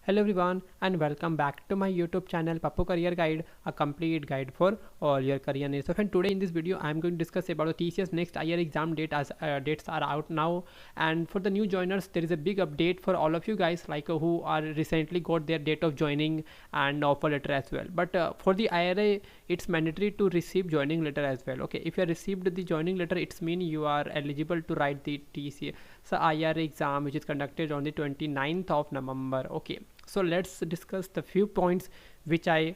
Hello everyone and welcome back to my YouTube channel Pappu Career Guide, a complete guide for all your career needs. So friend, today in this video I am going to discuss about the TCS next IR exam date as dates are out now, and for the new joiners there is a big update for all of you guys who are recently got their date of joining and offer letter as well. But for the IRA it's mandatory to receive joining letter as well. Okay, if you have received the joining letter, it's mean you are eligible to write the TCS IRA exam, which is conducted on the 29th of November. Okay, so let's discuss the few points which I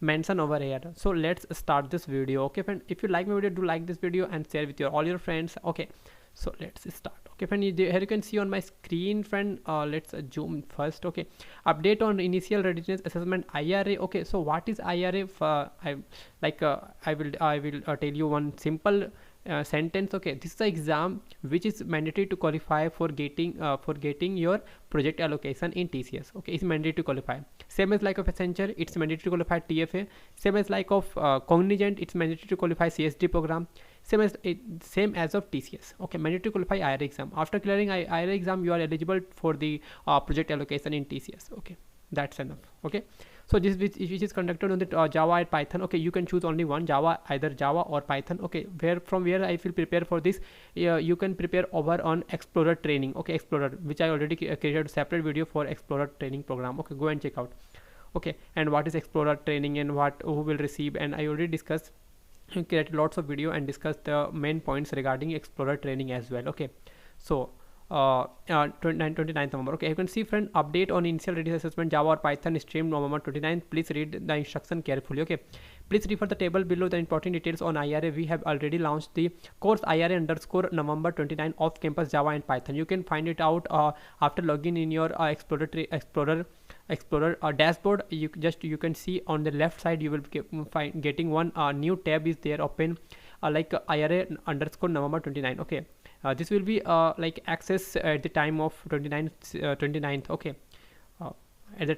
mention over here. So let's start this video. Okay friend, if you like my video, do like this video and share with all your friends. Okay, so let's start. Okay friend, here you can see on my screen friend. Let's zoom first. Okay, update on initial readiness assessment IRA. Okay, so what is IRA? I will tell you one simple sentence. Okay, this is the exam which is mandatory to qualify for getting your project allocation in TCS. Okay, it's mandatory to qualify. Same as like of Accenture, it's mandatory to qualify TFA. Same as like of Cognizant, it's mandatory to qualify CSD program. Same as of TCS. Okay, mandatory to qualify IRA exam. After clearing IRA exam, you are eligible for the project allocation in TCS. Okay, that's enough. Okay, so this which is conducted on the Java and Python. Okay, you can choose only one, Java, either Java or Python. Okay, from where I will prepare for this, you can prepare over on Explorer training. Okay, Explorer, which I already created a separate video for Explorer training program. Okay, go and check out. Okay, and what is Explorer training and who will receive, and I already discussed, created lots of video and discussed the main points regarding Explorer training as well. Okay, so 29th November. Okay, you can see friend, update on initial readiness assessment Java or Python stream November 29th. Please read the instruction carefully. Okay, please refer the table below the important details on IRA. We have already launched the course IRA _ November 29 off campus Java and Python. You can find it out after logging in your Explorer dashboard. You can see on the left side you will getting one new tab is there open, IRA _ November 29. Okay, this will be access at the time of 29th. Okay, at the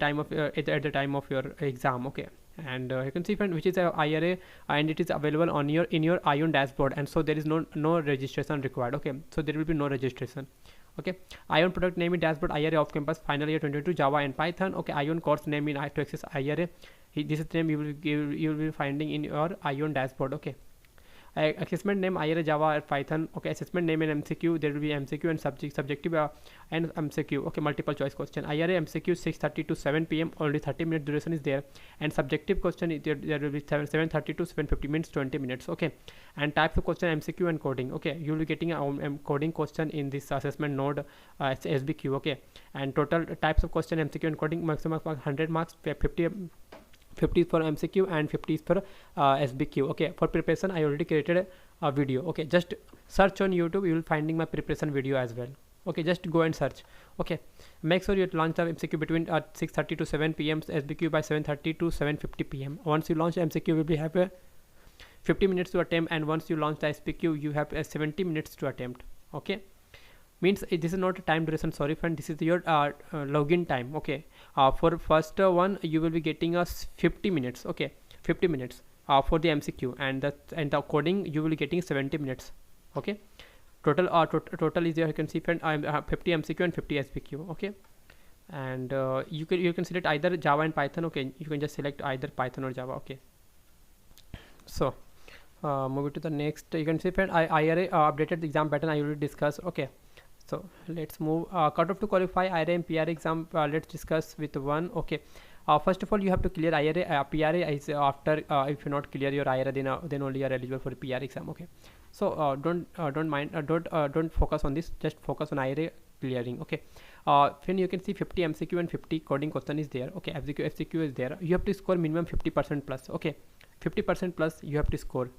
time of your exam. Okay, and you can see friend, which is a IRA, and it is available on in your Ion dashboard, and so there is no registration required. Okay, so there will be no registration. Okay, Ion product name in dashboard IRA off campus final year 2022 Java and Python. Okay, Ion course name in to access IRA. This is the name you will be finding in your Ion dashboard. Okay, assessment name IRA Java or Python. Okay, assessment name and MCQ, there will be MCQ and subjective and MCQ. Okay, multiple choice question. IRA MCQ 6:30 to 7 p.m. only 30-minute duration is there, and subjective question there will be 7:30 to 7:50 minutes, 20 minutes. Okay, and types of question MCQ and coding. Okay, you will be getting a coding question in this assessment node SBQ. Okay, and total types of question MCQ and coding, maximum 100 marks, 50 for MCQ and 50 for SBQ. Okay, for preparation I already created a video. Okay, just search on YouTube, you will finding my preparation video as well. Okay, just go and search. Okay, make sure you launch the MCQ between 6:30 to 7 p.m. SBQ by 7:30 to 7:50 p.m. Once you launch MCQ, will be have 50 minutes to attempt, and once you launch the SBQ, you have 70 minutes to attempt. Okay, means this is not a time duration, sorry friend, this is your login time. Okay, for first one you will be getting us 50 minutes. Okay, 50 minutes for the MCQ, and the coding you will be getting 70 minutes. Okay, total is there, you can see friend, I'm 50 MCQ and 50 SBQ. Okay, and you can select either Java and Python. Okay, you can just select either Python or Java. Okay, so move to the next. You can see friend, IRA updated the exam pattern I will discuss. Okay, so let's move cutoff to qualify IRA and PRA exam. Let's discuss with one. Okay, first of all you have to clear IRA. PRA is after, if you not clear your IRA, then only you are eligible for PRA exam. Okay, so don't focus on this, just focus on IRA clearing. Okay, then you can see 50 MCQ and 50 coding question is there. Okay, FCQ is there. You have to score minimum 50% plus. Okay, 50% plus you have to score.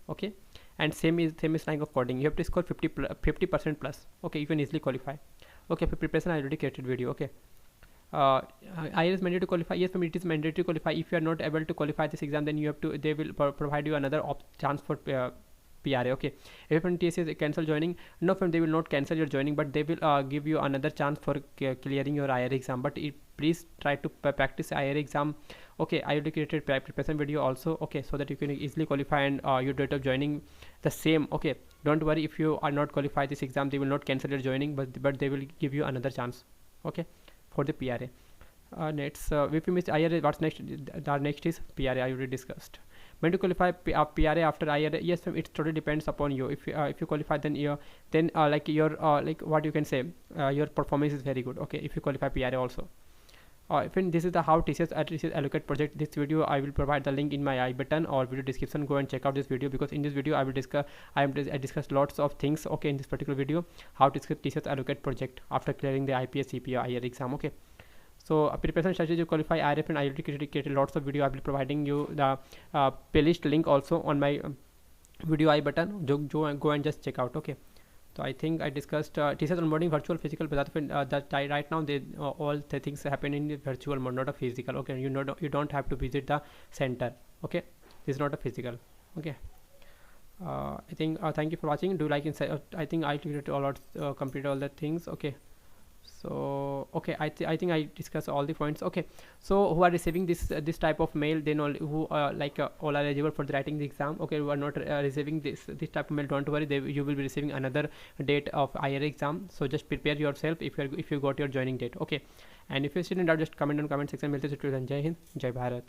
Okay, and same is line of coding, you have to score 50% plus. Okay, you can easily qualify. Okay, for preparation I already created video. Okay, IRA is mandatory to qualify. Yes, for me it is mandatory to qualify. If you are not able to qualify this exam, then you have to, they will provide you another chance for PRA. Okay, if from TCS cancel joining, no from they will not cancel your joining, but they will give you another chance for clearing your IRA exam. But please try to practice IRA exam. Okay, I already created preparation video also. Okay, so that you can easily qualify, and your date of joining the same. Okay, don't worry if you are not qualified this exam, they will not cancel your joining, but they will give you another chance. Okay, for the PRA. Next, if you miss IRA, what's next? The next is PRA. I already discussed. When to qualify PRA after IRA? Yes, ma'am, it totally depends upon you. If you qualify, then like your like what you can say, your performance is very good. Okay, if you qualify PRA also. Friend, this is the how TCS allocate project. This video I will provide the link in my I button or video description. Go and check out this video, because in this video I will discuss I discussed lots of things. Okay, in this particular video, how TCS allocate project after clearing the IPS CPA IR exam. Okay. So preparation strategy to qualify IRF, and I already created lots of video. I will be providing you the playlist link also on my video I button. Go and just check out. Okay. So I think I discussed TCS onboarding virtual physical, but that right now they all the things happen in the virtual mode, not a physical. Okay, you don't have to visit the center. Okay, this is not a physical. Okay. I think thank you for watching. Do like inside. I think I completed all the things. Okay. So okay, I think I discussed all the points. Okay, so who are receiving this type of mail, then all who all are eligible for the writing the exam. Okay, who are not receiving this type of mail, don't worry, you will be receiving another date of IRA exam. So just prepare yourself if you got your joining date. Okay, and if you're still in doubt, just comment on comment section. Milte Jai Hind, Jai Bharat.